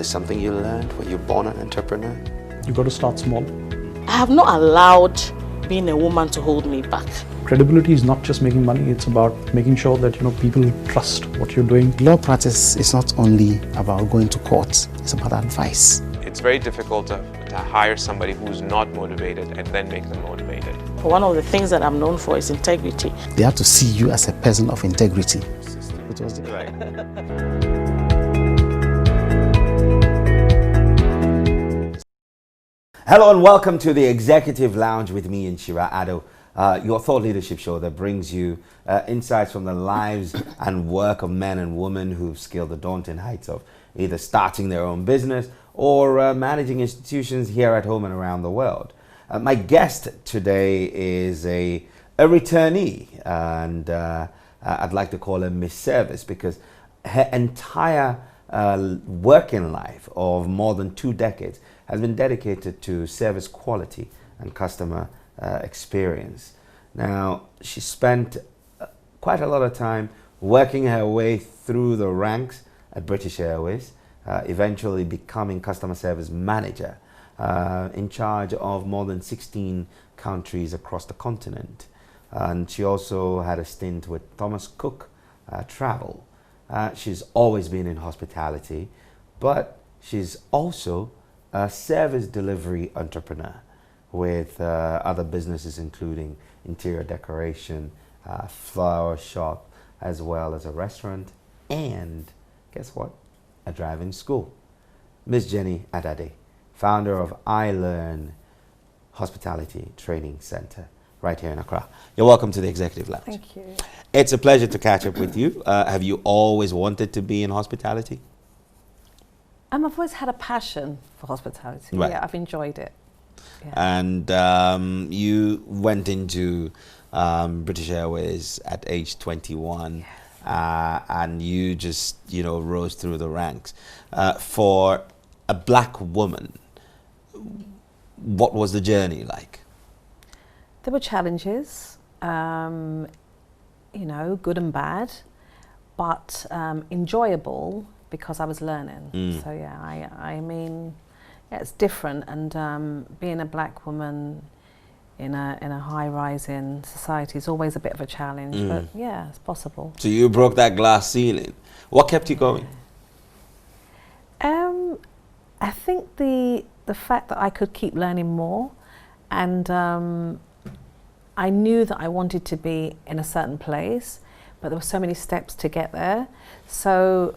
this something you learned? Were you born an entrepreneur? You got to start small. I have not allowed being a woman to hold me back. Credibility is not just making money, it's about making sure that people trust what you're doing. Law practice is not only about going to court, it's about advice. It's very difficult to hire somebody who's not motivated and then make them motivated. One of the things that I'm known for is integrity. They have to see you as a person of integrity. Hello and welcome to the Executive Lounge with me and Shira Ado, your thought leadership show that brings you insights from the lives and work of men and women who've scaled the daunting heights of either starting their own business or managing institutions here at home and around the world. My guest today is a returnee, and I'd like to call her Miss Service because her entire working life of more than 2 decades has been dedicated to service quality and customer experience. Now, she spent quite a lot of time working her way through the ranks at British Airways, eventually becoming customer service manager in charge of more than 16 countries across the continent. And she also had a stint with Thomas Cook Travel. She's always been in hospitality, but she's also a service delivery entrepreneur with other businesses including interior decoration, flower shop, as well as a restaurant, and guess what? A driving school. Miss Jenny Adade, founder of iLearn Hospitality Training Center right here in Accra. You're welcome to the Executive Lounge. Thank you. It's a pleasure to catch up with you. Have you always wanted to be in hospitality? I've always had a passion for hospitality. Right. Yeah, I've enjoyed it. Yeah. And you went into British Airways at age 21. Yes. And you just, rose through the ranks. For a black woman, what was the journey like? There were challenges, good and bad, but enjoyable because I was learning. So yeah, I mean, yeah, it's different, and being a black woman in a high-rising society is always a bit of a challenge, but yeah, it's possible. So you broke that glass ceiling. What kept you going? I think the fact that I could keep learning more, and I knew that I wanted to be in a certain place, but there were so many steps to get there. So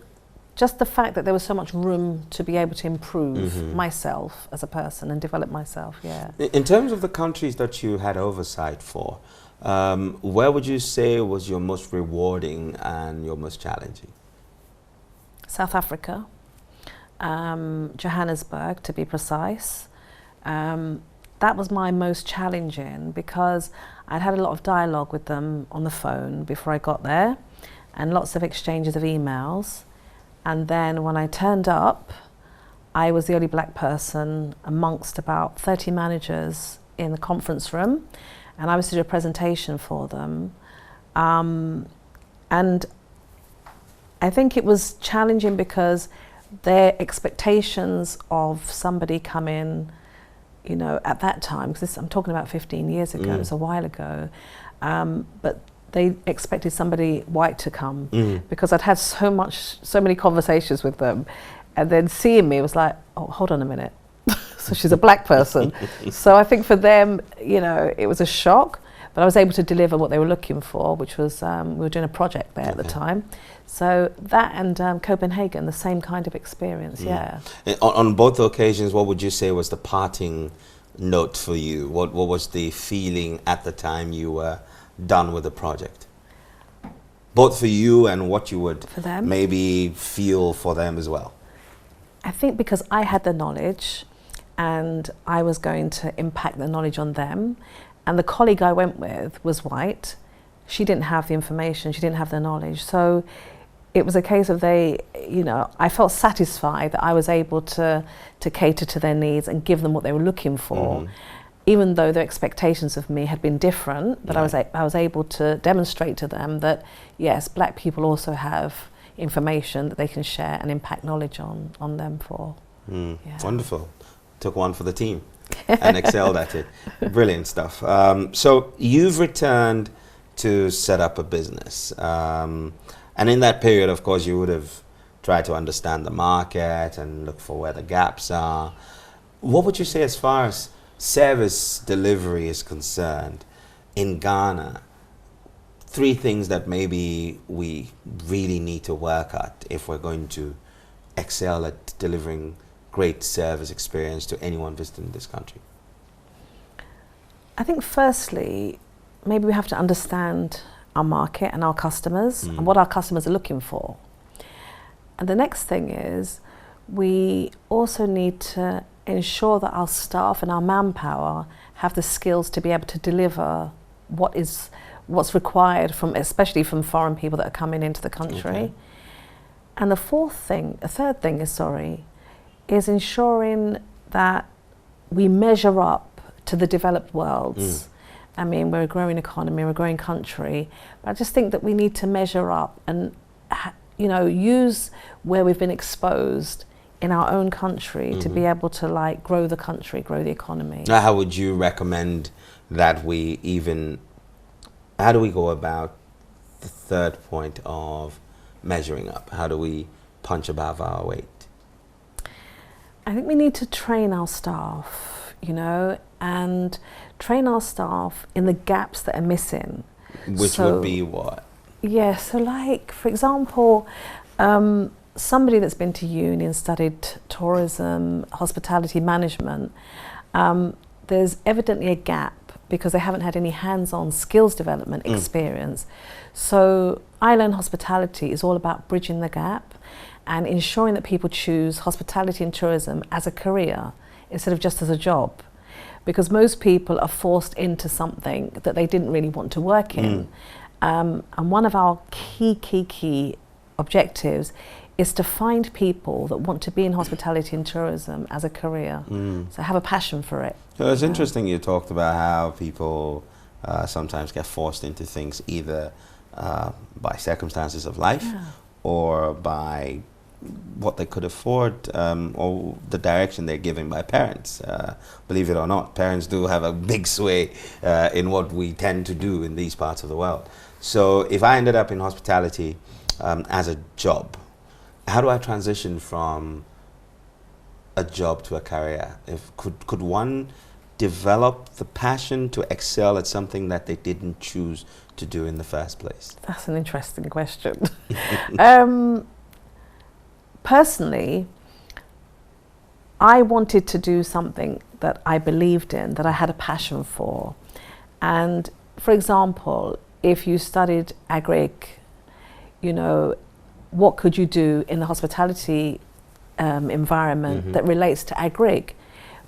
just the fact that there was so much room to be able to improve myself as a person and develop myself, yeah. In terms of the countries that you had oversight for, where would you say was your most rewarding and your most challenging? South Africa, Johannesburg to be precise. That was my most challenging because I'd had a lot of dialogue with them on the phone before I got there and lots of exchanges of emails. And then when I turned up, I was the only black person amongst about 30 managers in the conference room, and I was to do a presentation for them. And I think it was challenging because their expectations of somebody coming, at that time, because I'm talking about 15 years ago, it's a while ago, but they expected somebody white to come because I'd had so many conversations with them, and then seeing me was like, oh, hold on a minute. So she's a black person. So I think for them, it was a shock, but I was able to deliver what they were looking for, which was, we were doing a project there at the time. So that and Copenhagen, the same kind of experience, yeah. On both occasions, what would you say was the parting note for you? What was the feeling at the time you were done with the project? Both for you and what you would for them? Maybe feel for them as well. I think because I had the knowledge and I was going to impact the knowledge on them, and the colleague I went with was white. She didn't have the information, she didn't have the knowledge. So it was a case of I felt satisfied that I was able to cater to their needs and give them what they were looking for. Even though their expectations of me had been different, but I was able to demonstrate to them that yes, black people also have information that they can share and impact knowledge on them for. Yeah. Wonderful. Took one for the team and excelled at it. Brilliant stuff. So you've returned to set up a business. And in that period, of course, you would have tried to understand the market and look for where the gaps are. What would you say as far as service delivery is concerned in Ghana? 3 things that maybe we really need to work at if we're going to excel at delivering great service experience to anyone visiting this country. I think firstly, maybe we have to understand our market and our customers and what our customers are looking for. And the next thing is we also need to ensure that our staff and our manpower have the skills to be able to deliver what's required especially from foreign people that are coming into the country. Okay. And the third thing is ensuring that we measure up to the developed worlds. I mean, we're a growing economy, we're a growing country, but I just think that we need to measure up and use where we've been exposed in our own country to be able to grow the country, grow the economy. Now, how would you recommend that how do we go about the third point of measuring up? How do we punch above our weight? I think we need to train our staff, and train our staff in the gaps that are missing. Which would be what? Yeah, so for example, somebody that's been to uni and studied tourism, hospitality management, there's evidently a gap because they haven't had any hands-on skills development experience. So iLearn Hospitality is all about bridging the gap and ensuring that people choose hospitality and tourism as a career instead of just as a job. Because most people are forced into something that they didn't really want to work in. And one of our key objectives is to find people that want to be in hospitality and tourism as a career. So have a passion for it. So it's interesting you talked about how people sometimes get forced into things either by circumstances of life or by what they could afford or the direction they're given by parents. Believe it or not, parents do have a big sway in what we tend to do in these parts of the world. So if I ended up in hospitality as a job, how do I transition from a job to a career? Could one develop the passion to excel at something that they didn't choose to do in the first place? That's an interesting question. Personally, I wanted to do something that I believed in, that I had a passion for. And for example, if you studied agric, what could you do in the hospitality environment that relates to agric?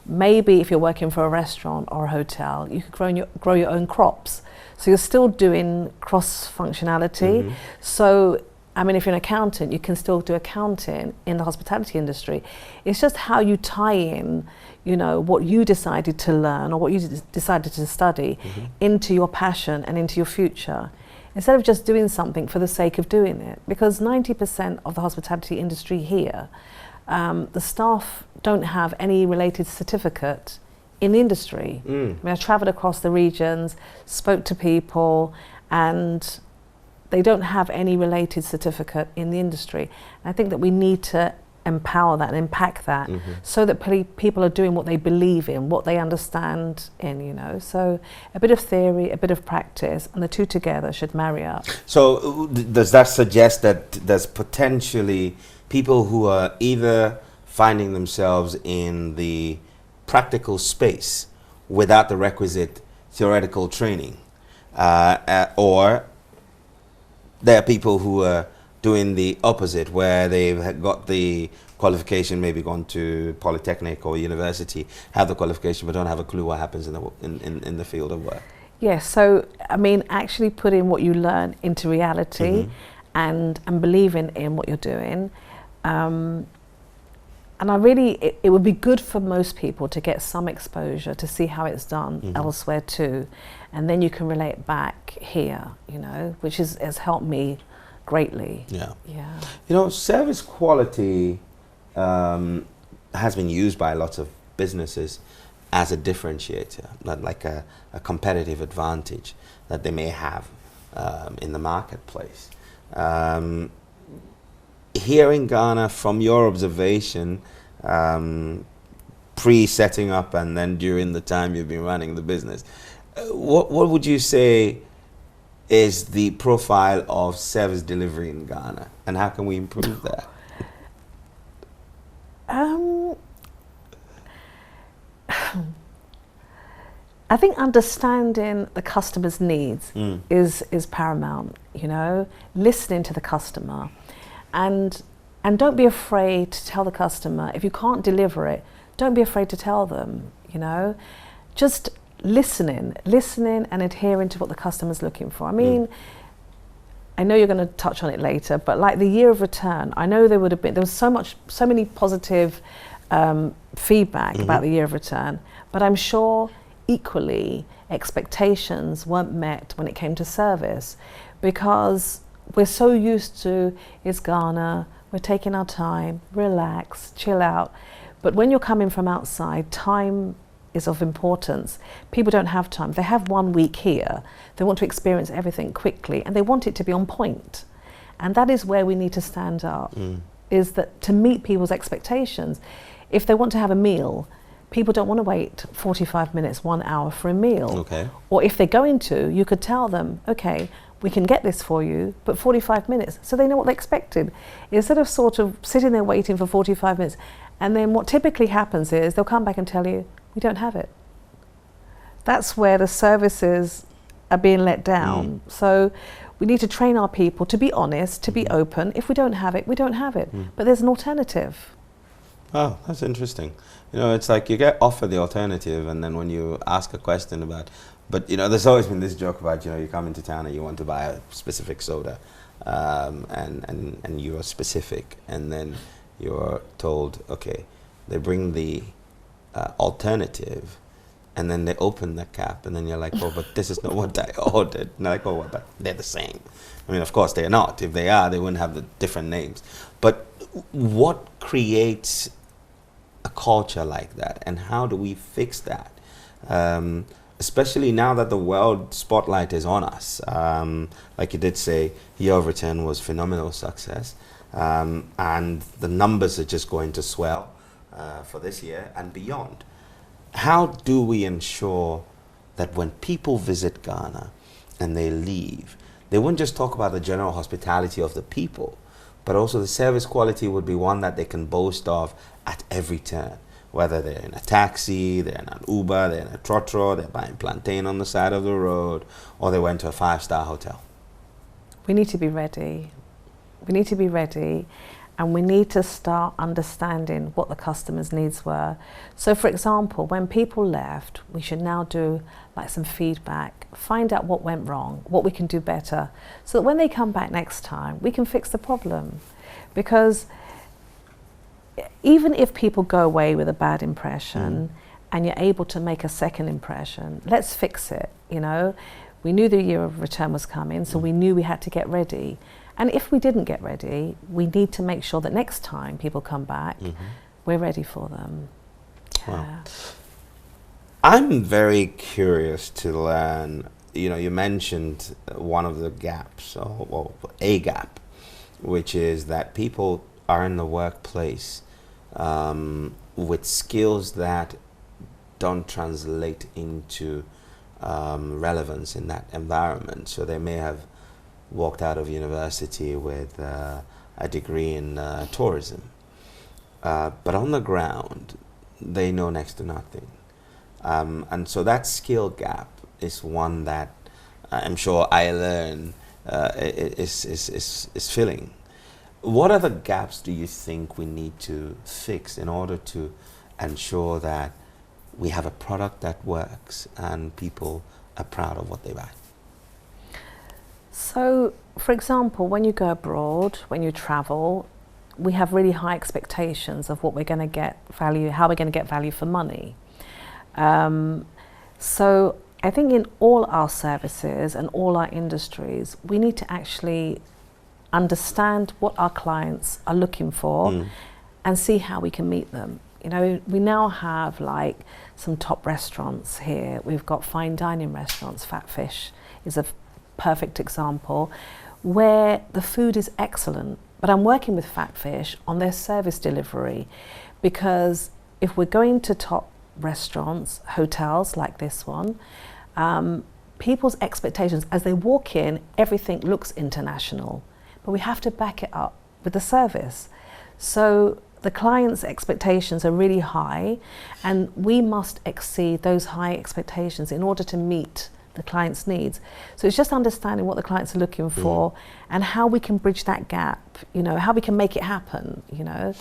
Maybe if you're working for a restaurant or a hotel, you could grow your own crops. So you're still doing cross-functionality. So, I mean, if you're an accountant, you can still do accounting in the hospitality industry. It's just how you tie in, what you decided to learn or what you decided to study into your passion and into your future. Instead of just doing something for the sake of doing it. Because 90% of the hospitality industry here, the staff don't have any related certificate in the industry. I mean, I traveled across the regions, spoke to people, and they don't have any related certificate in the industry. And I think that we need to empower that and impact that so that people are doing what they believe in, what they understand in, So a bit of theory, a bit of practice, and the two together should marry up. So does that suggest that there's potentially people who are either finding themselves in the practical space without the requisite theoretical training, or there are people who are doing the opposite, where they've got the qualification, maybe gone to polytechnic or university, have the qualification but don't have a clue what happens in the field of work? Yes, so I mean, actually putting what you learn into reality and believing in what you're doing. And it would be good for most people to get some exposure to see how it's done elsewhere too, and then you can relate back here, which has helped me greatly. Yeah. Yeah. You know, service quality has been used by lots of businesses as a differentiator, not like a competitive advantage that they may have in the marketplace. Here in Ghana, from your observation, pre-setting up and then during the time you've been running the business, what would you say is the profile of service delivery in Ghana, and how can we improve that? I think understanding the customer's needs is paramount, you know, listening to the customer, and don't be afraid to tell the customer if you can't deliver it. Don't be afraid to tell them, you know, just listening and adhering to what the customer's looking for. I mean, I know you're going to touch on it later, but like the year of return, I know there was so many positive feedback about the year of return, but I'm sure equally expectations weren't met when it came to service, because we're so used to, it's Ghana, we're taking our time, relax, chill out. But when you're coming from outside, time is of importance. People don't have time. They have 1 week here. They want to experience everything quickly, and they want it to be on point. And that is where we need to stand up, is that to meet people's expectations. If they want to have a meal, people don't want to wait 45 minutes, 1 hour for a meal. Okay. Or if they're going to, you could tell them, okay, we can get this for you, but 45 minutes, so they know what they expected. Instead of sort of sitting there waiting for 45 minutes, and then what typically happens is they'll come back and tell you, we don't have it. That's where the services are being let down. So we need to train our people to be honest, to be open. If we don't have it, we don't have it. But there's an alternative. Oh, that's interesting. You know, it's like you get offered the alternative, and then when you ask a question about, but you know, there's always been this joke about, you know, you come into town and you want to buy a specific soda, and you are specific, and then you're told, okay, they bring the alternative, and then they open the cap, and then you're like, oh, but this is not what I ordered. And they're like, oh, but they're the same. I mean, of course they're not. If they are, they wouldn't have the different names. But what creates a culture like that, and how do we fix that? Especially now that the world spotlight is on us. Like you did say, Year of Return was phenomenal success, and the numbers are just going to swell for this year and beyond. How do we ensure that when people visit Ghana and they leave, they wouldn't just talk about the general hospitality of the people, but also the service quality would be one that they can boast of at every turn? Whether they're in a taxi, they're in an Uber, they're in a trotro, they're buying plantain on the side of the road, or they went to a 5-star hotel. We need to be ready. We need to be ready, and we need to start understanding what the customer's needs were. So for example, when people left, we should now do like some feedback, find out what went wrong, what we can do better, so that when they come back next time, we can fix the problem. Because even if people go away with a bad impression and you're able to make a second impression, let's fix it, you know. We knew the year of return was coming, so we knew we had to get ready. And if we didn't get ready, we need to make sure that next time people come back, we're ready for them. Wow. I'm very curious to learn, you know, you mentioned one of the gaps, or a gap, which is that people are in the workplace with skills that don't translate into relevance in that environment. So they may have walked out of university with a degree in tourism, but on the ground they know next to nothing, and so that skill gap is one that I'm sure iLearn is filling. What other gaps do you think we need to fix in order to ensure that we have a product that works and people are proud of what they buy? So, for example, when you go abroad, when you travel, we have really high expectations of what we're going to get value, how we're going to get value for money. So I think in all our services and all our industries, we need to actually understand what our clients are looking for, and see how we can meet them. You know, we now have like some top restaurants here. We've got fine dining restaurants. Fatfish is a perfect example, where the food is excellent. But I'm working with Fatfish on their service delivery, because if we're going to top restaurants, hotels like this one, people's expectations as they walk in, everything looks international, but we have to back it up with the service. So the client's expectations are really high, and we must exceed those high expectations in order to meet the client's needs. So it's just understanding what the clients are looking for and how we can bridge that gap, you know, how we can make it happen, you know.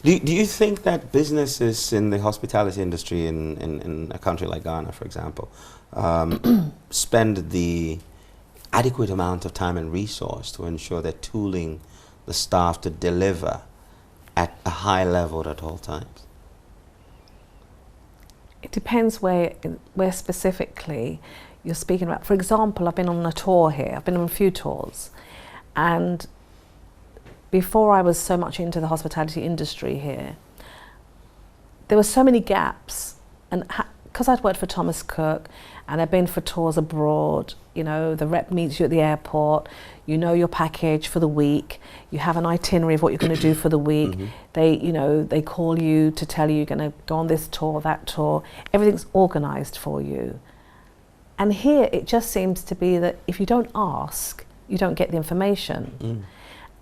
Do you think that businesses in the hospitality industry in a country like Ghana, for example, spend the adequate amount of time and resource to ensure they're tooling the staff to deliver at a high level at all times? It depends where specifically you're speaking about. For example, I've been on a tour here. I've been on a few tours, and before I was so much into the hospitality industry here, there were so many gaps. And because I'd worked for Thomas Cook and I'd been for tours abroad, you know, the rep meets you at the airport, you know your package for the week, you have an itinerary of what you're going to do for the week. They, you know, they call you to tell you you're going to go on this tour, that tour. Everything's organized for you. And here it just seems to be that if you don't ask, you don't get the information.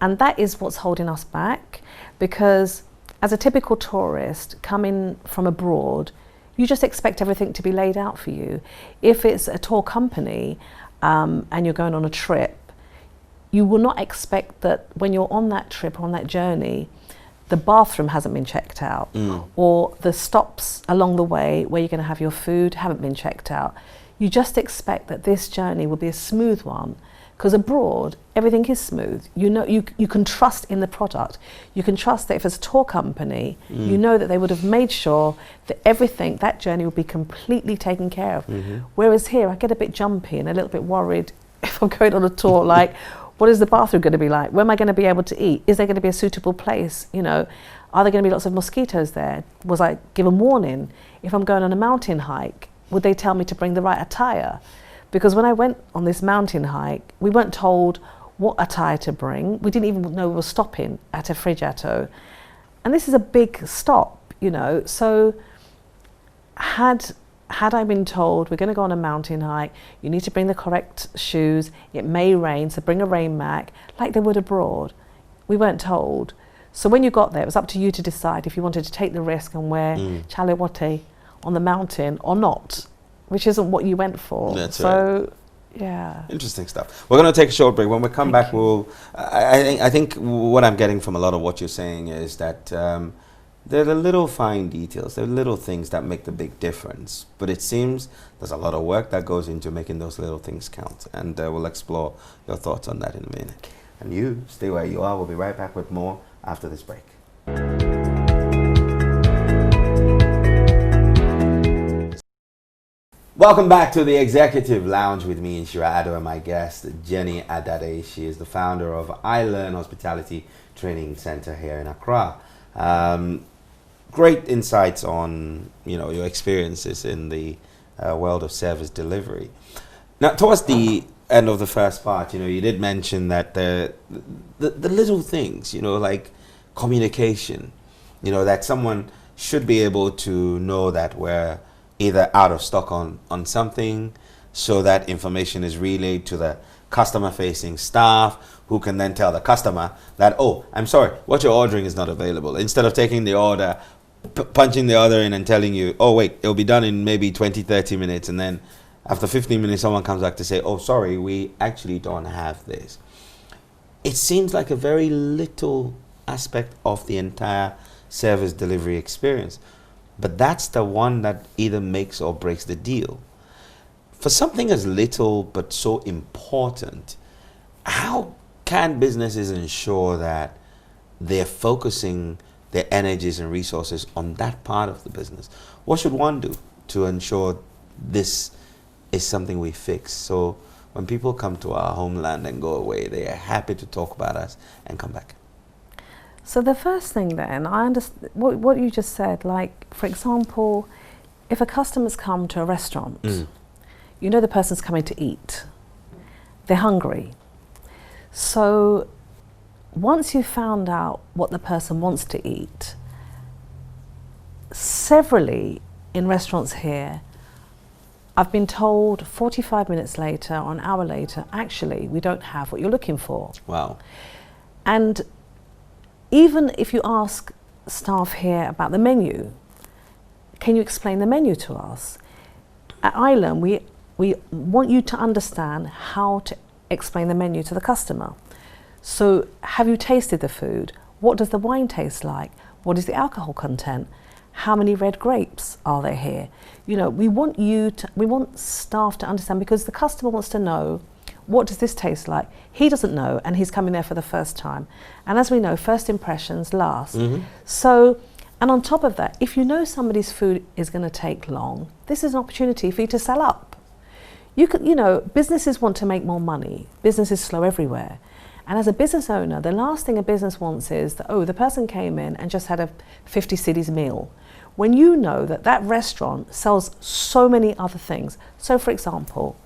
And that is what's holding us back, because as a typical tourist coming from abroad, you just expect everything to be laid out for you. If it's a tour company and you're going on a trip, you will not expect that when you're on that trip or on that journey, the bathroom hasn't been checked out, or the stops along the way where you're going to have your food haven't been checked out. You just expect that this journey will be a smooth one, because abroad everything is smooth. You know, you can trust in the product. You can trust that if it's a tour company, you know that they would have made sure that everything, that journey will be completely taken care of. Whereas here I get a bit jumpy and a little bit worried if I'm going on a tour, like, what is the bathroom going to be like? Where am I going to be able to eat? Is there going to be a suitable place? You know, are there going to be lots of mosquitoes there? Was I given warning? If I'm going on a mountain hike, would they tell me to bring the right attire? Because when I went on this mountain hike, we weren't told what attire to bring. We didn't even know we were stopping at a frigato. And this is a big stop, you know. So had I been told, we're going to go on a mountain hike, you need to bring the correct shoes, it may rain, so bring a rain mat, like they would abroad. We weren't told. So when you got there, it was up to you to decide if you wanted to take the risk and wear chalewote on the mountain or not, which isn't what you went for. That's so, right. Yeah. Interesting stuff. We're going to take a short break. When we come back, I think what I'm getting from a lot of what you're saying is that there are the little fine details, there are little things that make the big difference. But it seems there's a lot of work that goes into making those little things count. And we'll explore your thoughts on that in a minute. And you, stay where you are. We'll be right back with more after this break. Welcome back to the Executive Lounge with me, Inshira Ado, and my guest, Jenny Adade. She is the founder of iLearn Hospitality Training Center here in Accra. Great insights on, you know, your experiences in the world of service delivery. Now, towards the end of the first part, you know, you did mention that the little things, you know, like communication, you know, that someone should be able to know that we're either out of stock on something, so that information is relayed to the customer-facing staff, who can then tell the customer that, oh, I'm sorry, what you're ordering is not available. Instead of taking the order, punching the order in and telling you, oh, wait, it'll be done in maybe 20, 30 minutes. And then after 15 minutes, someone comes back to say, oh, sorry, we actually don't have this. It seems like a very little aspect of the entire service delivery experience. But that's the one that either makes or breaks the deal. For something as little but so important, how can businesses ensure that they're focusing their energies and resources on that part of the business? What should one do to ensure this is something we fix? So when people come to our homeland and go away, they are happy to talk about us and come back? So the first thing then, I understand what you just said, like, for example, if a customer's come to a restaurant, you know the person's coming to eat. They're hungry. So once you've found out what the person wants to eat, severally in restaurants here, I've been told 45 minutes later or an hour later, actually, we don't have what you're looking for. Wow. And even if you ask staff here about the menu, can you explain the menu to us? At iLearn, we want you to understand how to explain the menu to the customer. So have you tasted the food? What does the wine taste like? What is the alcohol content? How many red grapes are there here? You know, we want staff to understand, because the customer wants to know, what does this taste like? He doesn't know, and he's coming there for the first time. And as we know, first impressions last. So, and on top of that, if you know somebody's food is going to take long, this is an opportunity for you to sell up. You know, businesses want to make more money. Business is slow everywhere. And as a business owner, the last thing a business wants is that, oh, the person came in and just had a 50 cities meal. When you know that that restaurant sells so many other things. So for example,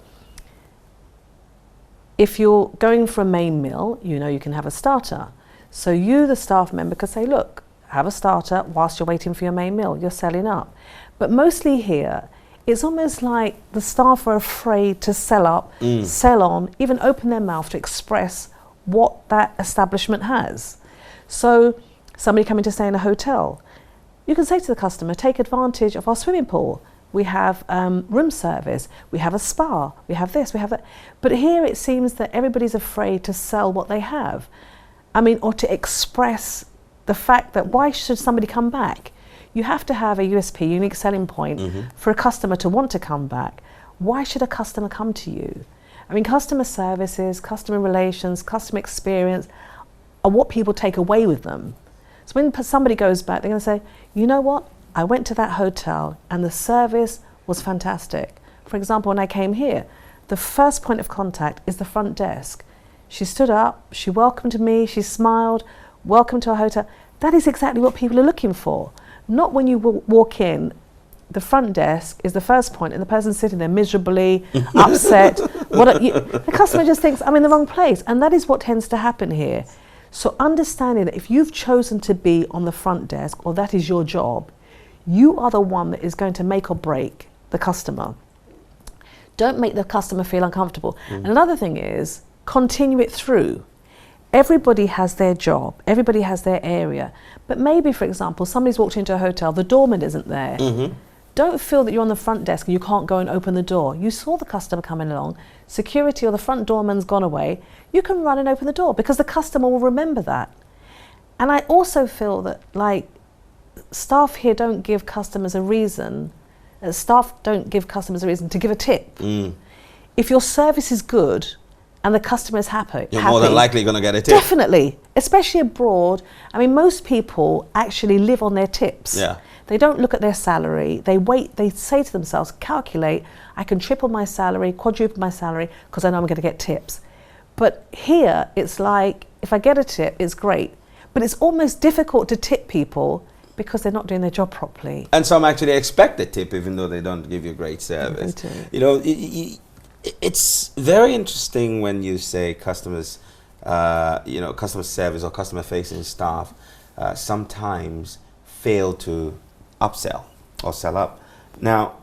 if you're going for a main meal, you know you can have a starter. So you, the staff member, could say, look, have a starter whilst you're waiting for your main meal. You're selling up. But mostly here, it's almost like the staff are afraid to sell up, sell on, even open their mouth to express what that establishment has. So somebody coming to stay in a hotel, you can say to the customer, take advantage of our swimming pool. We have room service, we have a spa, we have this, we have that. But here it seems that everybody's afraid to sell what they have. I mean, or to express the fact that why should somebody come back? You have to have a USP, unique selling point, for a customer to want to come back. Why should a customer come to you? I mean, customer services, customer relations, customer experience are what people take away with them. So when somebody goes back, they're going to say, you know what? I went to that hotel and the service was fantastic. For example, when I came here, the first point of contact is the front desk. She stood up, she welcomed me, she smiled, welcome to our hotel. That is exactly what people are looking for. Not when you walk in, the front desk is the first point and the person's sitting there miserably, upset. The customer just thinks, I'm in the wrong place. And that is what tends to happen here. So understanding that if you've chosen to be on the front desk, or that is your job, you are the one that is going to make or break the customer. Don't make the customer feel uncomfortable. And another thing is, continue it through. Everybody has their job, everybody has their area. But maybe, for example, somebody's walked into a hotel, the doorman isn't there. Don't feel that you're on the front desk and you can't go and open the door. You saw the customer coming along, security or the front doorman's gone away, you can run and open the door because the customer will remember that. And I also feel that, like, staff here don't give customers a reason, staff don't give customers a reason to give a tip. If your service is good and the customer is happy, you're more than likely going to get a tip. Definitely, especially abroad. I mean, most people actually live on their tips. Yeah. They don't look at their salary. They wait. They say to themselves, calculate, I can triple my salary, quadruple my salary, because I know I'm going to get tips. But here, it's like, if I get a tip, it's great. But it's almost difficult to tip people because they're not doing their job properly. And some actually expect a tip even though they don't give you great service. You know, it's very interesting when you say customers, you know, customer service or customer facing staff sometimes fail to upsell or sell up. Now,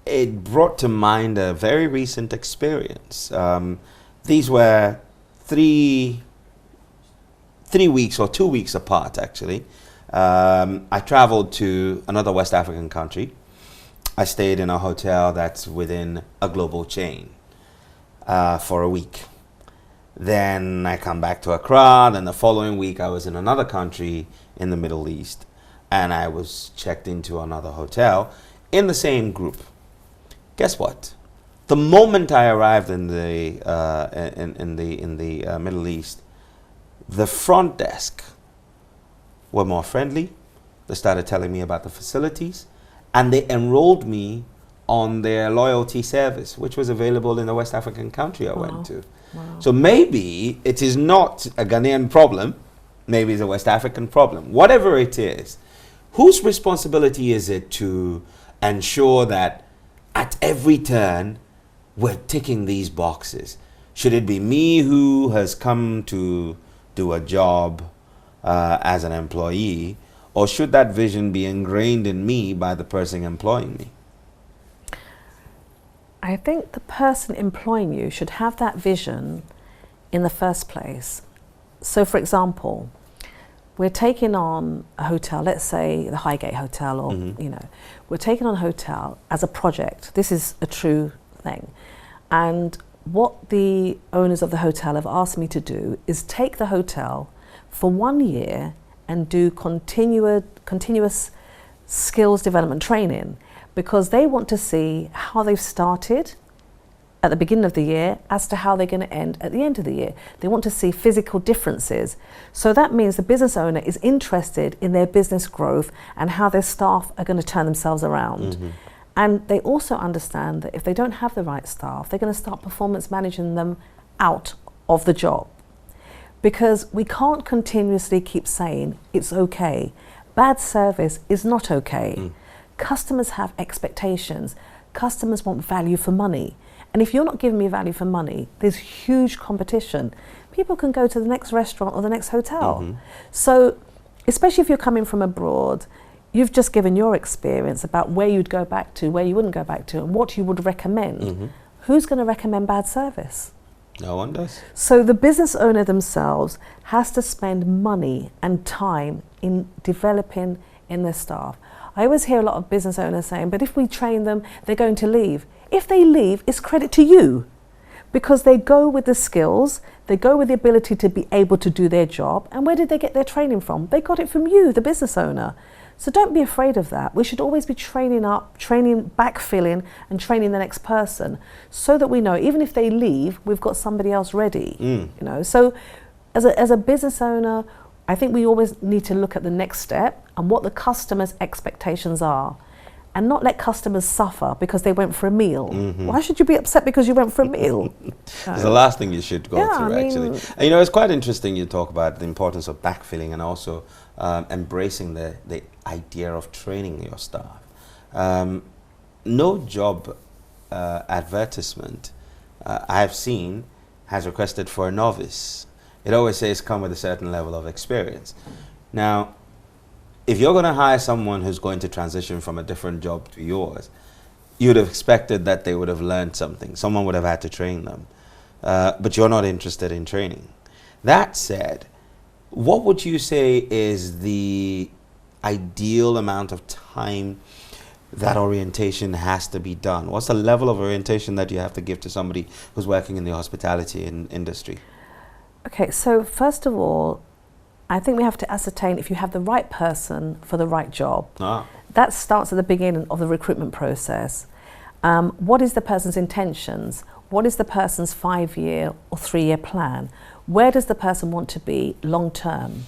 it brought to mind a very recent experience. These were three weeks or 2 weeks apart, actually. I traveled to another West African country. I stayed in a hotel that's within a global chain for a week. Then I come back to Accra. Then the following week I was in another country in the Middle East, and I was checked into another hotel in the same group. Guess what? The moment I arrived in the Middle East, the front desk were more friendly. They started telling me about the facilities, and they enrolled me on their loyalty service, which was available in the West African country I went to. Wow. So maybe it is not a Ghanaian problem, maybe it's a West African problem. Whatever it is, whose responsibility is it to ensure that at every turn we're ticking these boxes? Should it be me who has come to do a job as an employee, or should that vision be ingrained in me by the person employing me? I think the person employing you should have that vision in the first place. So, for example, we're taking on a hotel, let's say the Highgate Hotel, or, you know, we're taking on a hotel as a project. This is a true thing. And what the owners of the hotel have asked me to do is take the hotel for 1 year and do continuous skills development training, because they want to see how they've started at the beginning of the year as to how they're going to end at the end of the year. They want to see physical differences. So that means the business owner is interested in their business growth and how their staff are going to turn themselves around. And they also understand that if they don't have the right staff, they're going to start performance managing them out of the job. Because we can't continuously keep saying it's okay. Bad service is not okay. Customers have expectations. Customers want value for money. And if you're not giving me value for money, there's huge competition. People can go to the next restaurant or the next hotel. So, especially if you're coming from abroad, you've just given your experience about where you'd go back to, where you wouldn't go back to, and what you would recommend. Who's going to recommend bad service? No one does. So the business owner themselves has to spend money and time in developing in their staff. I always hear a lot of business owners saying, but if we train them, they're going to leave. If they leave, it's credit to you, because they go with the skills, they go with the ability to be able to do their job. And where did they get their training from? They got it from you, the business owner. So don't be afraid of that. We should always be training up, training, backfilling, and training the next person, so that we know even if they leave, we've got somebody else ready. You know, so as a business owner, I think we always need to look at the next step and what the customer's expectations are, and not let customers suffer because they went for a meal. Why should you be upset because you went for a meal? It's the last thing you should go through, actually. And, you know, it's quite interesting you talk about the importance of backfilling and also embracing the idea of training your staff. No job advertisement I have seen has requested for a novice. It always says come with a certain level of experience. Now, if you're going to hire someone who's going to transition from a different job to yours, you'd have expected that they would have learned something. Someone would have had to train them. But you're not interested in training. That said, what would you say is the ideal amount of time that orientation has to be done? What's the level of orientation that you have to give to somebody who's working in the hospitality industry? Okay, so first of all, I think we have to ascertain if you have the right person for the right job. That starts at the beginning of the recruitment process. What is the person's intentions? What is the person's 5-year or 3-year plan? Where does the person want to be long term?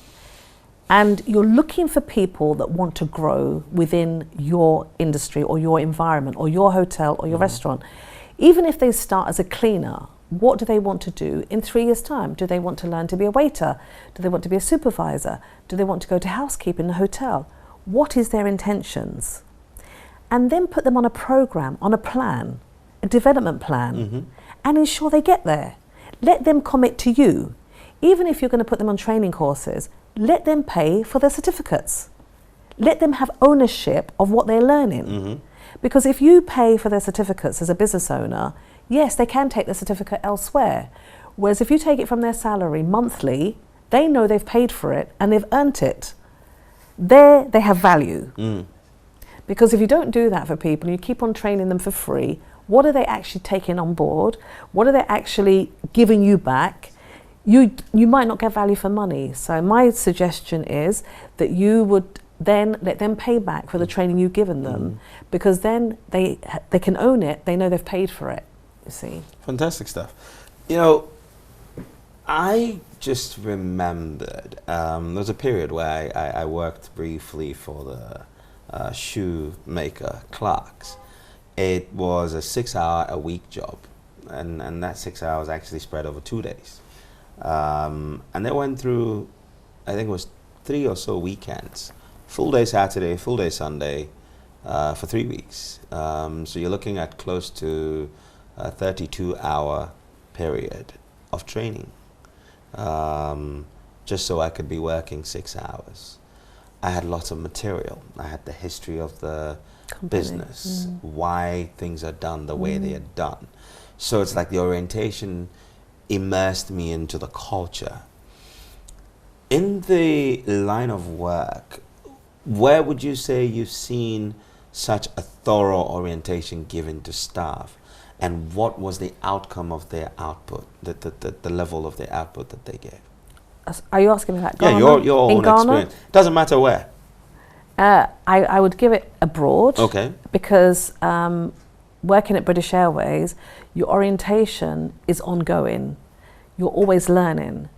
And you're looking for people that want to grow within your industry or your environment or your hotel or your restaurant. Even if they start as a cleaner, what do they want to do in 3 years' time? Do they want to learn to be a waiter? Do they want to be a supervisor? Do they want to go to housekeeping in a hotel? What is their intentions? And then put them on a program, on a plan, a development plan, and ensure they get there. Let them commit to you. Even if you're going to put them on training courses, let them pay for their certificates. Let them have ownership of what they're learning. Because if you pay for their certificates as a business owner, yes, they can take the certificate elsewhere. Whereas if you take it from their salary monthly, they know they've paid for it and they've earned it. There, they have value. Because if you don't do that for people, you keep on training them for free, what are they actually taking on board? What are they actually giving you back? You might not get value for money. So my suggestion is that you would then let them pay back for the training you've given them, because then they can own it, they know they've paid for it, you see. Fantastic stuff. You know, I just remembered there was a period where I worked briefly for the shoemaker Clark's it was a 6-hour-a-week job, and that 6 hours actually spread over 2 days. And they went through, I think it was 3 or so weekends, full day Saturday, full day Sunday, for 3 weeks. So you're looking at close to a 32-hour period of training, just so I could be working 6 hours. I had lots of material. I had the history of the business, why things are done the way they are done. So it's like the orientation immersed me into the culture. In the line of work, where would you say you've seen such a thorough orientation given to staff? And what was the outcome of their output, the level of the output that they gave? Are you asking me that? Yeah, Ghana? your own experience. Doesn't matter where. I would give it abroad. Okay. Because working at British Airways, your orientation is ongoing. You're always learning.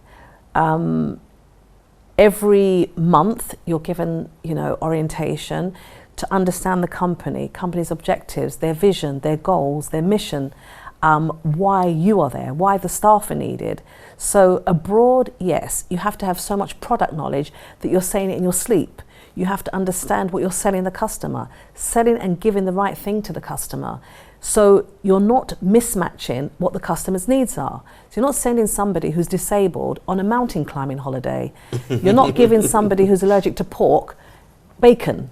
Every month you're given, orientation to understand the company's objectives, their vision, their goals, their mission, why you are there, why the staff are needed. So abroad, yes, you have to have so much product knowledge that you're saying it in your sleep. You have to understand what you're selling the customer, selling and giving the right thing to the customer. So you're not mismatching what the customer's needs are. So you're not sending somebody who's disabled on a mountain climbing holiday. You're not giving somebody who's allergic to pork bacon.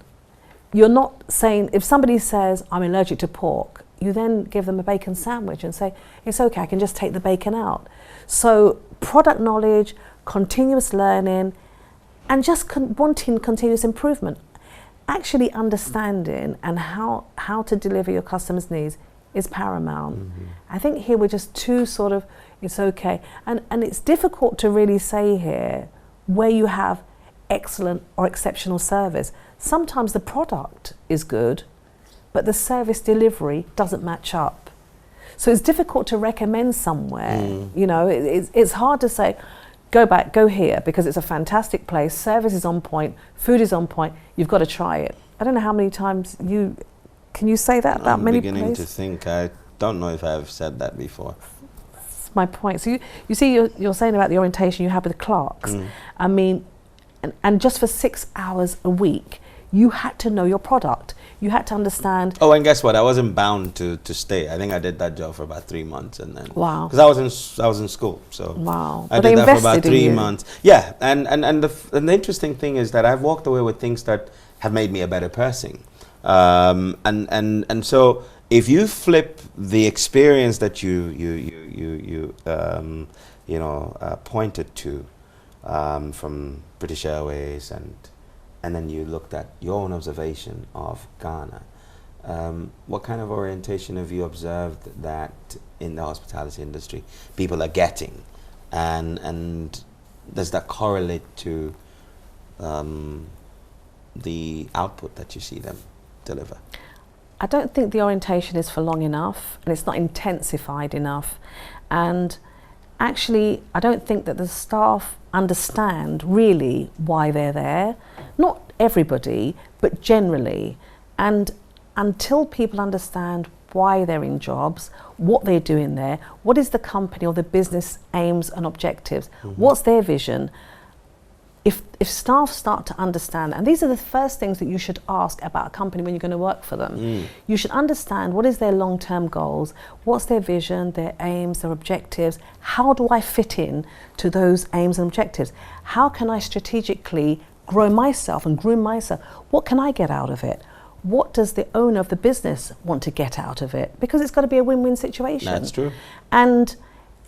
You're not saying, if somebody says, I'm allergic to pork, you then give them a bacon sandwich and say, it's okay, I can just take the bacon out. So product knowledge, continuous learning, and just wanting continuous improvement. Actually understanding and how to deliver your customers' needs is paramount. I think here we're just too sort of, it's okay. And it's difficult to really say here where you have excellent or exceptional service. Sometimes the product is good, but the service delivery doesn't match up. So it's difficult to recommend somewhere. It's hard to say, go here because it's a fantastic place, service is on point, food is on point, you've got to try it. I don't know how many times can you say that about many places? I'm beginning to think, I don't know if I've said that before. That's my point. So you see, you're saying about the orientation you have with the clerks. I mean, and just for 6 hours a week, you had to know your product. You had to understand. Oh, and guess what? I wasn't bound to stay. I think I did that job for about 3 months, and then because I was in school, so I did that for about 3 months. Yeah, and the interesting thing is that I've walked away with things that have made me a better person. And so if you flip the experience that you pointed to from British Airways and then you looked at your own observation of Ghana. What kind of orientation have you observed that in the hospitality industry people are getting? And does that correlate to the output that you see them deliver? I don't think the orientation is for long enough, and it's not intensified enough. And actually, I don't think that the staff understand really why they're there. Not everybody, but generally. And until people understand why they're in jobs, what they're doing there, what is the company or the business aims and objectives, what's their vision, if staff start to understand, and these are the first things that you should ask about a company when you're going to work for them. You should understand what is their long-term goals, what's their vision, their aims, their objectives, how do I fit in to those aims and objectives? How can I strategically grow myself and groom myself? What can I get out of it? What does the owner of the business want to get out of it? Because it's got to be a win-win situation. That's true. And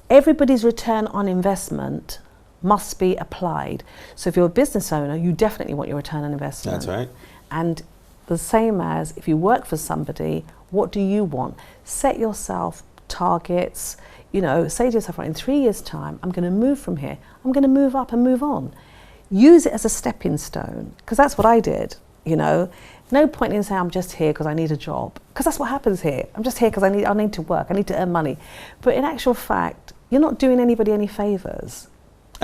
everybody's return on investment must be applied. So if you're a business owner, you definitely want your return on investment. That's right. And the same as if you work for somebody, what do you want? Set yourself targets, say to yourself, right, in 3 years' time, I'm going to move from here. I'm going to move up and move on. Use it as a stepping stone, because that's what I did, No point in saying I'm just here because I need a job, because that's what happens here. I'm just here because I need to work, I need to earn money. But in actual fact, you're not doing anybody any favours.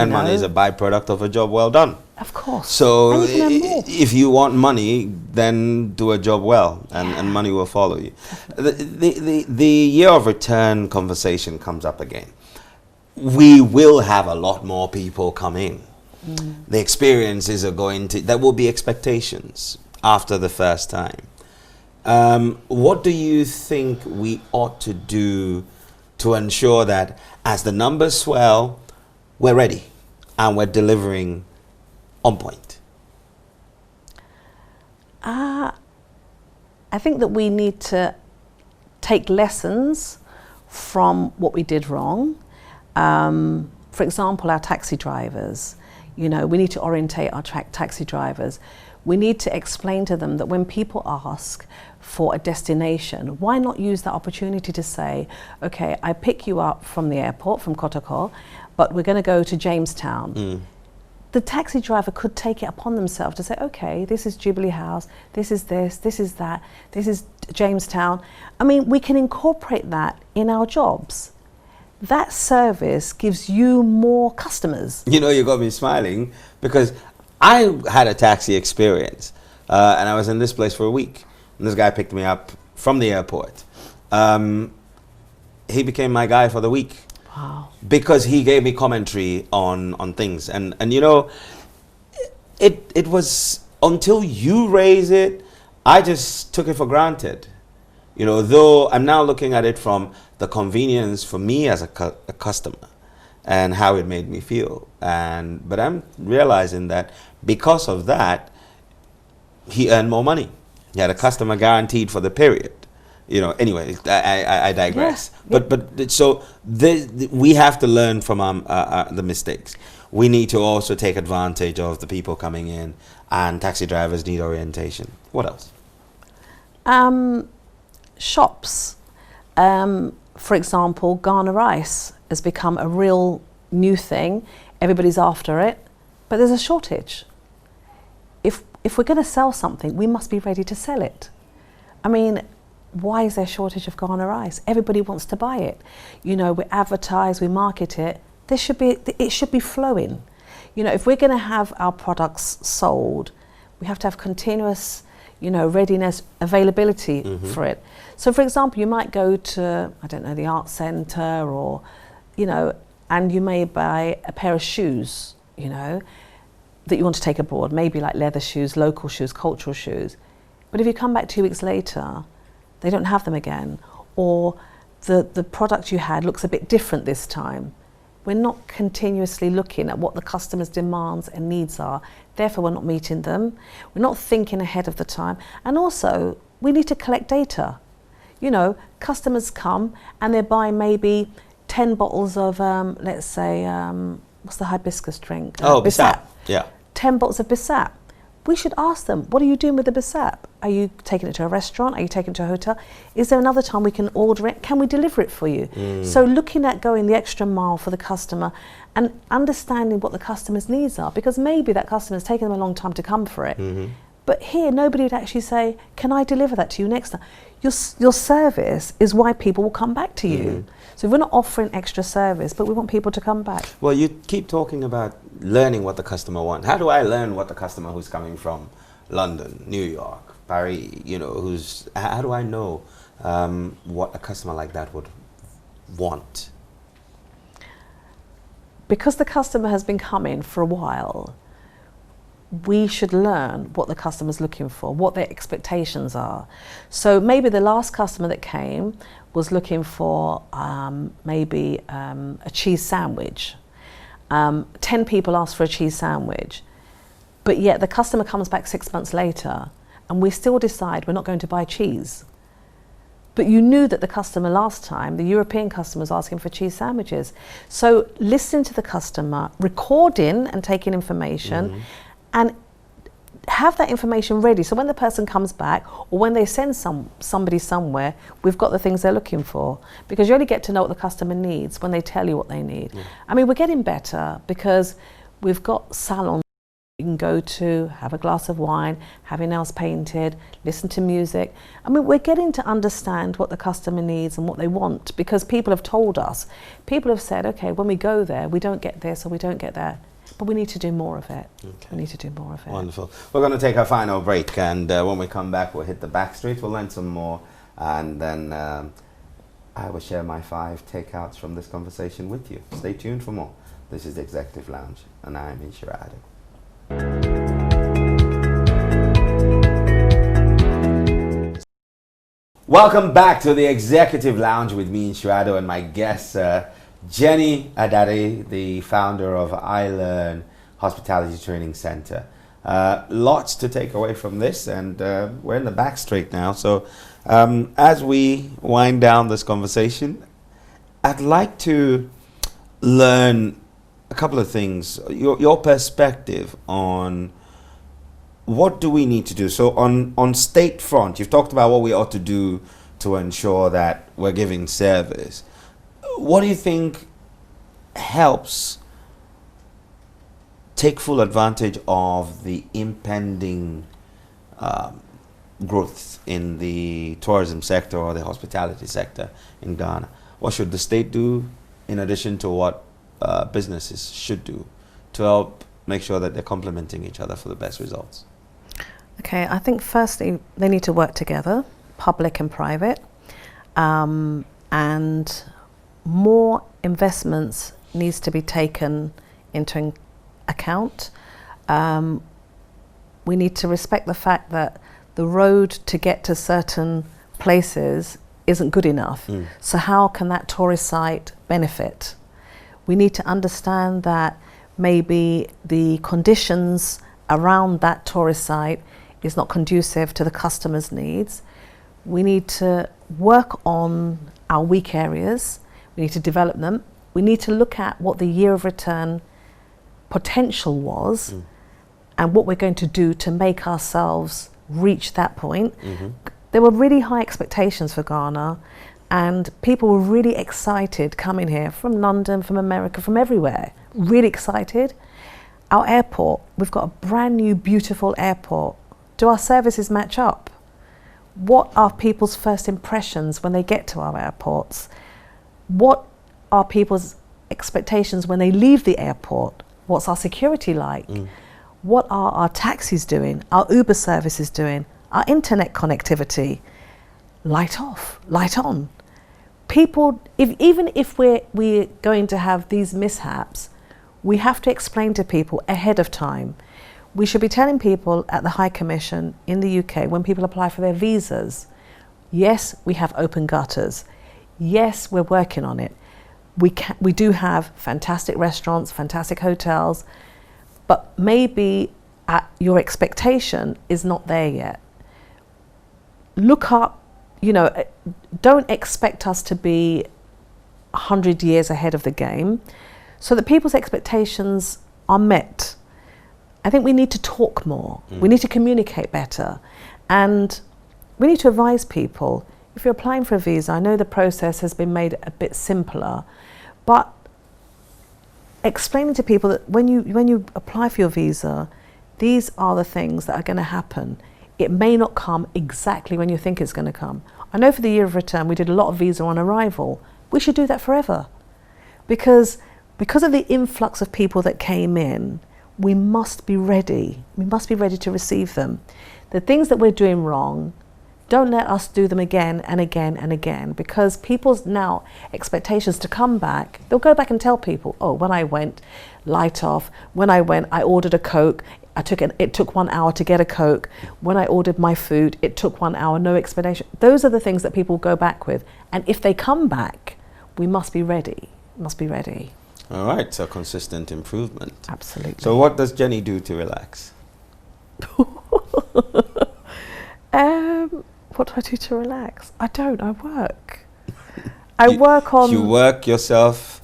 And money is a byproduct of a job well done. Of course. So And you can earn more. if you want money, then do a job well, and money will follow you. The year of return conversation comes up again. We will have a lot more people come in. The experiences are there will be expectations after the first time. What do you think we ought to do to ensure that as the numbers swell, we're ready and we're delivering on point? I think that we need to take lessons from what we did wrong. For example, our taxi drivers. You know, we need to orientate our taxi drivers. We need to explain to them that when people ask for a destination, why not use that opportunity to say, okay, I pick you up from the airport, from Kotoko, but we're going to go to Jamestown. The taxi driver could take it upon themselves to say, okay, this is Jubilee House, this is that, this is Jamestown. I mean, we can incorporate that in our jobs. That service gives you more customers. You know, you got me smiling because I had a taxi experience and I was in this place for a week. And this guy picked me up from the airport. He became my guy for the week. Wow. Because he gave me commentary on things. And you know, it was until you raise it, I just took it for granted. You know, though I'm now looking at it from the convenience for me as a customer and how it made me feel. But I'm realizing that because of that, he earned more money. He had a customer guaranteed for the period. You know, anyway, I digress. Yeah. But so we have to learn from the mistakes. We need to also take advantage of the people coming in, and taxi drivers need orientation. What else? Shops. For example, Ghana rice has become a real new thing. Everybody's after it, but there's a shortage. If we're going to sell something, we must be ready to sell it. I mean, why is there a shortage of Ghana rice? Everybody wants to buy it. You know, we advertise, we market it. It should be flowing. You know, if we're going to have our products sold, we have to have continuous, you know, readiness, availability for it. So, for example, you might go to, I don't know, the art centre or, you know, and you may buy a pair of shoes, you know, that you want to take abroad, maybe like leather shoes, local shoes, cultural shoes. But if you come back 2 weeks later, they don't have them again, or the product you had looks a bit different this time. We're not continuously looking at what the customer's demands and needs are. Therefore, we're not meeting them. We're not thinking ahead of the time. And also, we need to collect data. You know, customers come and they're buying maybe 10 bottles of, let's say, what's the hibiscus drink? Bissap. Yeah. 10 bottles of Bissap. We should ask them, what are you doing with the Bissap? Are you taking it to a restaurant? Are you taking it to a hotel? Is there another time we can order it? Can we deliver it for you? So looking at going the extra mile for the customer and understanding what the customer's needs are, because maybe that customer's taken them a long time to come for it. But here, nobody would actually say, can I deliver that to you next time? Your service is why people will come back to you. So we're not offering extra service, but we want people to come back. Well, you keep talking about learning what the customer wants. How do I learn what the customer who's coming from London, New York, Paris, you know, how do I know what a customer like that would want? Because the customer has been coming for a while, we should learn what the customer's looking for, what their expectations are. So maybe the last customer that came was looking for maybe a cheese sandwich. 10 people asked for a cheese sandwich, but yet the customer comes back 6 months later and we still decide we're not going to buy cheese. But you knew that the customer last time, the European customer, was asking for cheese sandwiches. So listening to the customer, recording and taking information, and have that information ready. So when the person comes back or when they send somebody somewhere, we've got the things they're looking for. Because you only get to know what the customer needs when they tell you what they need. I mean, we're getting better because we've got salons. You can can go to, have a glass of wine, have your nails painted, listen to music. I mean, we're getting to understand what the customer needs and what they want, because people have told us. People have said, okay, when we go there, we don't get this or we don't get that. But we need to do more of it. Okay. We need to do more of it. Wonderful. We're going to take our final break, and when we come back, we'll hit the back street. We'll learn some more, and then I will share my 5 takeouts from this conversation with you. Stay tuned for more. This is the Executive Lounge, and I am Adade. Welcome back to the Executive Lounge with me, Inshirado, and my guest, Jenny Adade, the founder of iLearn Hospitality Training Center. Lots to take away from this, and we're in the back straight now. So as we wind down this conversation, I'd like to learn a couple of things, your perspective on what do we need to do. So on state front, you've talked about what we ought to do to ensure that we're giving service. What do you think helps take full advantage of the impending growth in the tourism sector or the hospitality sector in Ghana? What should the state do in addition to what businesses should do to help make sure that they're complementing each other for the best results? Okay, I think firstly they need to work together, public and private, and more investments needs to be taken into account. We need to respect the fact that the road to get to certain places isn't good enough. So how can that tourist site benefit? We need to understand that maybe the conditions around that tourist site is not conducive to the customer's needs. We need to work on our weak areas. We need to develop them. We need to look at what the year of return potential was and what we're going to do to make ourselves reach that point. There were really high expectations for Ghana, and people were really excited coming here from London, from America, from everywhere, really excited. Our airport, we've got a brand new, beautiful airport. Do our services match up? What are people's first impressions when they get to our airports? What are people's expectations when they leave the airport? What's our security like? What are our taxis doing? Our Uber services doing? Our internet connectivity? Light off, light on. People, even if we're going to have these mishaps, we have to explain to people ahead of time. We should be telling people at the High Commission in the UK, when people apply for their visas, yes, we have open gutters. Yes, we're working on it. We do have fantastic restaurants, fantastic hotels, but maybe your expectation is not there yet. Look up, don't expect us to be 100 years ahead of the game so that people's expectations are met. I think we need to talk more. We need to communicate better. And we need to advise people, if you're applying for a visa, I know the process has been made a bit simpler, but explaining to people that when you apply for your visa, these are the things that are going to happen. It may not come exactly when you think it's going to come. I know for the year of return, we did a lot of visa on arrival. We should do that forever. Because of the influx of people that came in, we must be ready. We must be ready to receive them. The things that we're doing wrong, don't let us do them again and again and again, because people's now expectations to come back, they'll go back and tell people, oh, when I went, light off. When I went, I ordered a Coke. It took 1 hour to get a Coke. When I ordered my food, it took 1 hour, no explanation. Those are the things that people go back with. And if they come back, we must be ready. Must be ready. All right, so consistent improvement. Absolutely. So what does Jenny do to relax? What do I do to relax? I don't, I work. I work on... You work yourself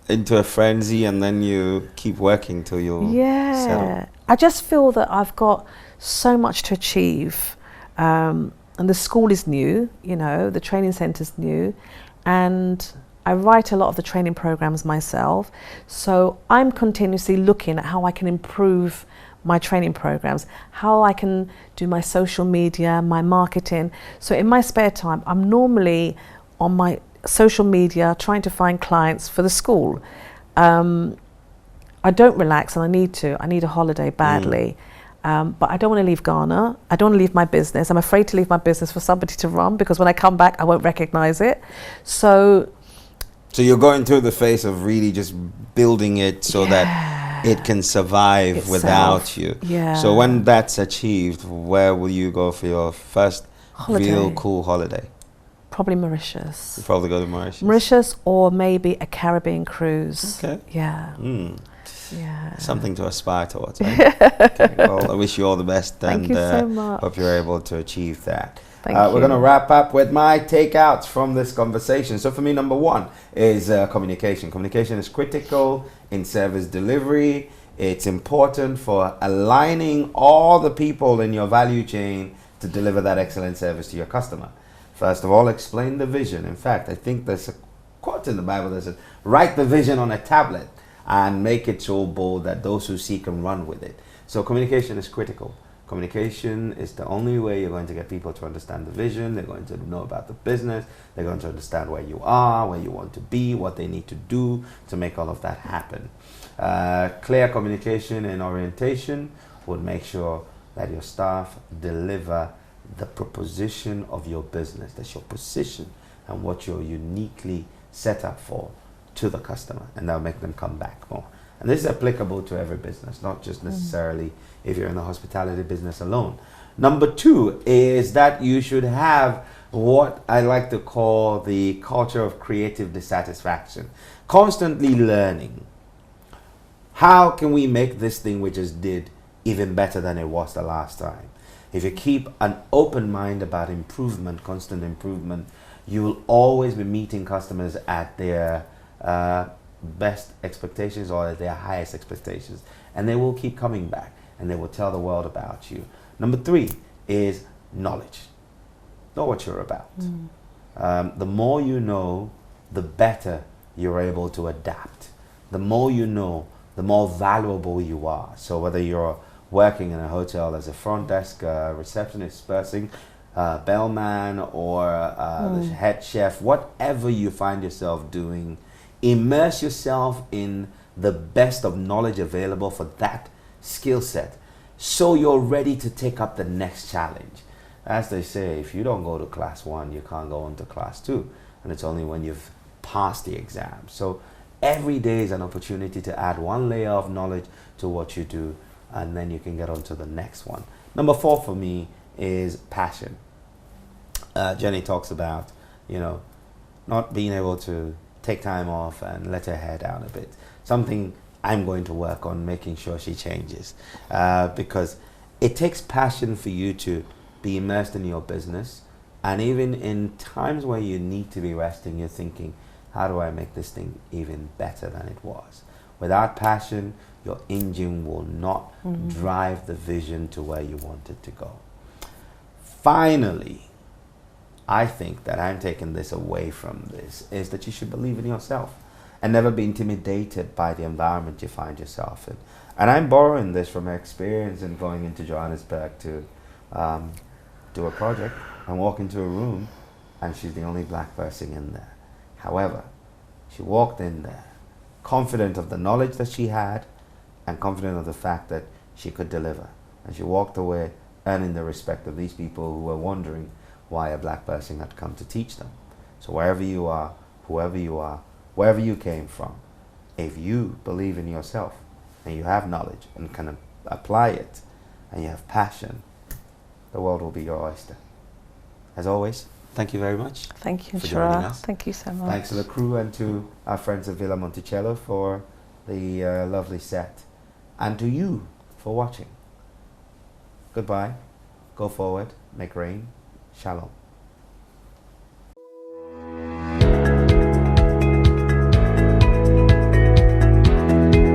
into a frenzy and then you keep working till you're settled. I just feel that I've got so much to achieve. And the school is new, the training centre's new. And I write a lot of the training programs myself. So I'm continuously looking at how I can improve my training programs, how I can do my social media, my marketing. So in my spare time, I'm normally on my social media trying to find clients for the school. I don't relax, and I need to. I need a holiday badly. But I don't want to leave Ghana. I don't want to leave my business. I'm afraid to leave my business for somebody to run, because when I come back, I won't recognize it. So you're going through the phase of really just building it so that it can survive itself. Without you. Yeah. So when that's achieved, where will you go for your first real cool holiday? Probably Mauritius. You probably go to Mauritius. Mauritius, or maybe a Caribbean cruise. Okay. Yeah. Yeah. Something to aspire towards. Right? Okay, well, I wish you all the best. Thank you so much. Hope you're able to achieve that. Thank you. We're going to wrap up with my takeouts from this conversation. So for me, number one is communication. Communication is critical in service delivery. It's important for aligning all the people in your value chain to deliver that excellent service to your customer. First of all, explain the vision. In fact, I think there's a quote in the Bible that says, write the vision on a tablet and make it so bold that those who see can run with it. So communication is critical. Communication is the only way you're going to get people to understand the vision. They're going to know about the business. They're going to understand where you are, where you want to be, what they need to do to make all of that happen. Clear communication and orientation would make sure that your staff deliver the proposition of your business. That's your position and what you're uniquely set up for to the customer, and that'll make them come back more. And this is applicable to every business, not just necessarily if you're in the hospitality business alone. Number two is that you should have what I like to call the culture of creative dissatisfaction. Constantly learning. How can we make this thing we just did even better than it was the last time? If you keep an open mind about improvement, constant improvement, you will always be meeting customers at their best expectations or at their highest expectations, and they will keep coming back and they will tell the world about you. Number three is knowledge. Know what you're about. The more you know, the better you're able to adapt. The more you know, the more valuable you are. So whether you're working in a hotel as a front desk receptionist person, bellman, or the head chef, whatever you find yourself doing, immerse yourself in the best of knowledge available for that skill set, so you're ready to take up the next challenge. As they say, if you don't go to class 1, you can't go into class 2, and it's only when you've passed the exam. So every day is an opportunity to add one layer of knowledge to what you do, and then you can get on to the next one. Number 4 for me is passion. Jenny talks about, not being able to take time off and let her hair down a bit. Something I'm going to work on making sure she changes, because it takes passion for you to be immersed in your business, and even in times where you need to be resting, you're thinking, how do I make this thing even better than it was? Without passion, your engine will not drive the vision to where you want it to go. Finally, I think that I'm taking this away from this is that you should believe in yourself and never be intimidated by the environment you find yourself in. And I'm borrowing this from my experience in going into Johannesburg to do a project and walk into a room, and she's the only black person in there. However, she walked in there confident of the knowledge that she had and confident of the fact that she could deliver. And she walked away earning the respect of these people who were wondering why a black person had come to teach them. So wherever you are, whoever you are, wherever you came from, if you believe in yourself and you have knowledge and can apply it and you have passion, the world will be your oyster. As always, thank you very much. Thank you, for joining Shira. us. Thank you so much. Thanks to the crew and to our friends at Villa Monticello for the lovely set, and to you for watching. Goodbye. Go forward. Make rain. Shalom.